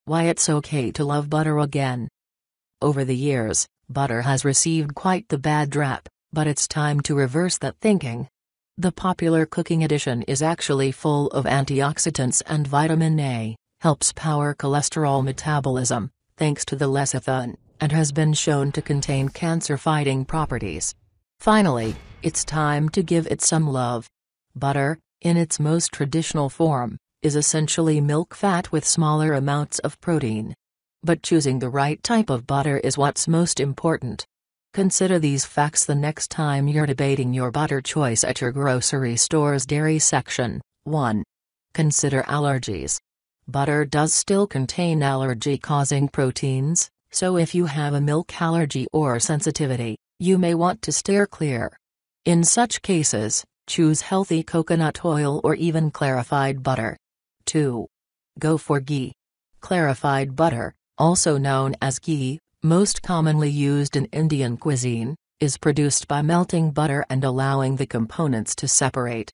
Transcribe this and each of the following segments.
Why it's okay to love butter again. Over the years, butter has received quite the bad rap, but it's time to reverse that thinking. The popular cooking edition is actually full of antioxidants and vitamin A, helps power cholesterol metabolism, thanks to the lecithin, and has been shown to contain cancer-fighting properties. Finally, it's time to give it some love. Butter, in its most traditional form, is essentially milk fat with smaller amounts of protein. But choosing the right type of butter is what's most important. Consider these facts the next time you're debating your butter choice at your grocery store's dairy section. 1. Consider allergies. Butter does still contain allergy-causing proteins, so if you have a milk allergy or sensitivity, you may want to steer clear. In such cases, choose healthy coconut oil or even clarified butter. 2. Go for ghee. Clarified butter, also known as ghee, most commonly used in Indian cuisine, is produced by melting butter and allowing the components to separate.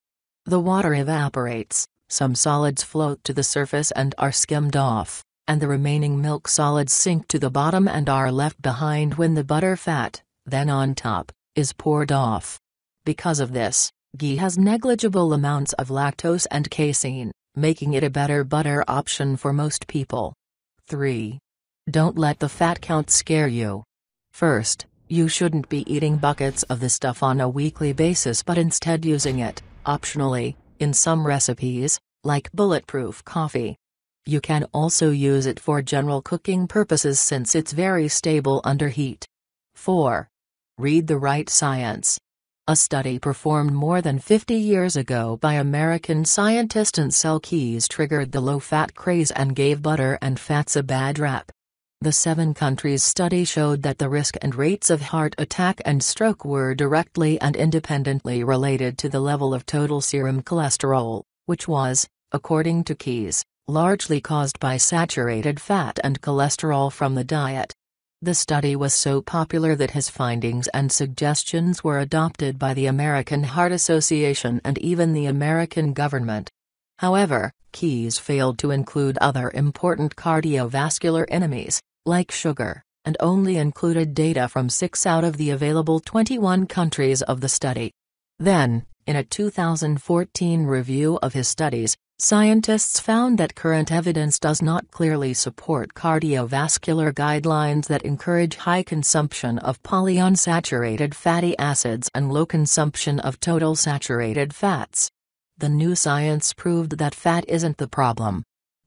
The water evaporates, some solids float to the surface and are skimmed off, and the remaining milk solids sink to the bottom and are left behind when the butter fat, then on top, is poured off. Because of this, ghee has negligible amounts of lactose and casein, making it a better butter option for most people. 3. Don't let the fat count scare you. First, you shouldn't be eating buckets of the stuff on a weekly basis but instead using it, optionally, in some recipes, like bulletproof coffee. You can also use it for general cooking purposes since it's very stable under heat. 4. Read the right science. A study performed more than 50 years ago by American scientists in cell keys triggered the low-fat craze and gave butter and fats a bad rap. The 7 countries study showed that the risk and rates of heart attack and stroke were directly and independently related to the level of total serum cholesterol, which was, according to Keyes, largely caused by saturated fat and cholesterol from the diet. The study was so popular that his findings and suggestions were adopted by the American Heart Association and even the American government. However, Keyes failed to include other important cardiovascular enemies, like sugar, and only included data from 6 out of the available 21 countries of the study. Then, in a 2014 review of his studies, scientists found that current evidence does not clearly support cardiovascular guidelines that encourage high consumption of polyunsaturated fatty acids and low consumption of total saturated fats. The new science proved that fat isn't the problem.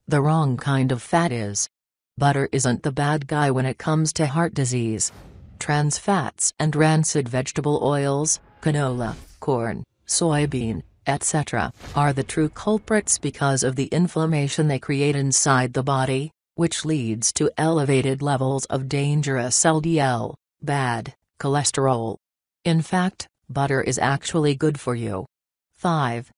The wrong kind of fat is. Butter isn't the bad guy when it comes to heart disease. Trans fats and rancid vegetable oils, canola, corn, soybean, etc., are the true culprits because of the inflammation they create inside the body, which leads to elevated levels of dangerous LDL, bad cholesterol. In fact, butter is actually good for you. 5.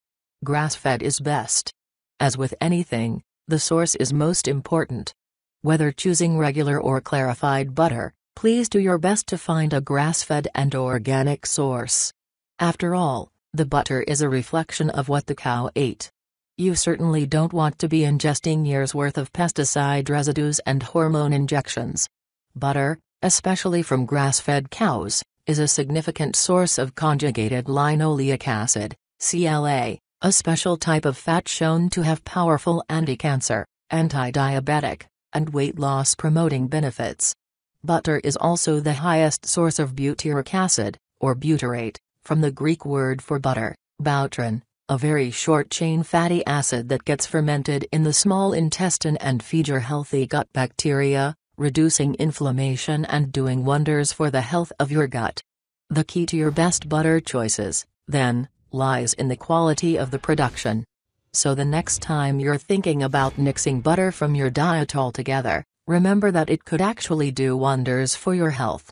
Grass-fed is best. As with anything, the source is most important. Whether choosing regular or clarified butter, please do your best to find a grass-fed and organic source. After all, the butter is a reflection of what the cow ate. You certainly don't want to be ingesting years' worth of pesticide residues and hormone injections. Butter, especially from grass-fed cows, is a significant source of conjugated linoleic acid, CLA, a special type of fat shown to have powerful anti-cancer, anti-diabetic, and weight loss promoting benefits. Butter is also the highest source of butyric acid, or butyrate, from the Greek word for butter, boutron, a very short-chain fatty acid that gets fermented in the small intestine and feeds your healthy gut bacteria, reducing inflammation and doing wonders for the health of your gut. The key to your best butter choices, then, lies in the quality of the production. So the next time you're thinking about nixing butter from your diet altogether, remember that it could actually do wonders for your health.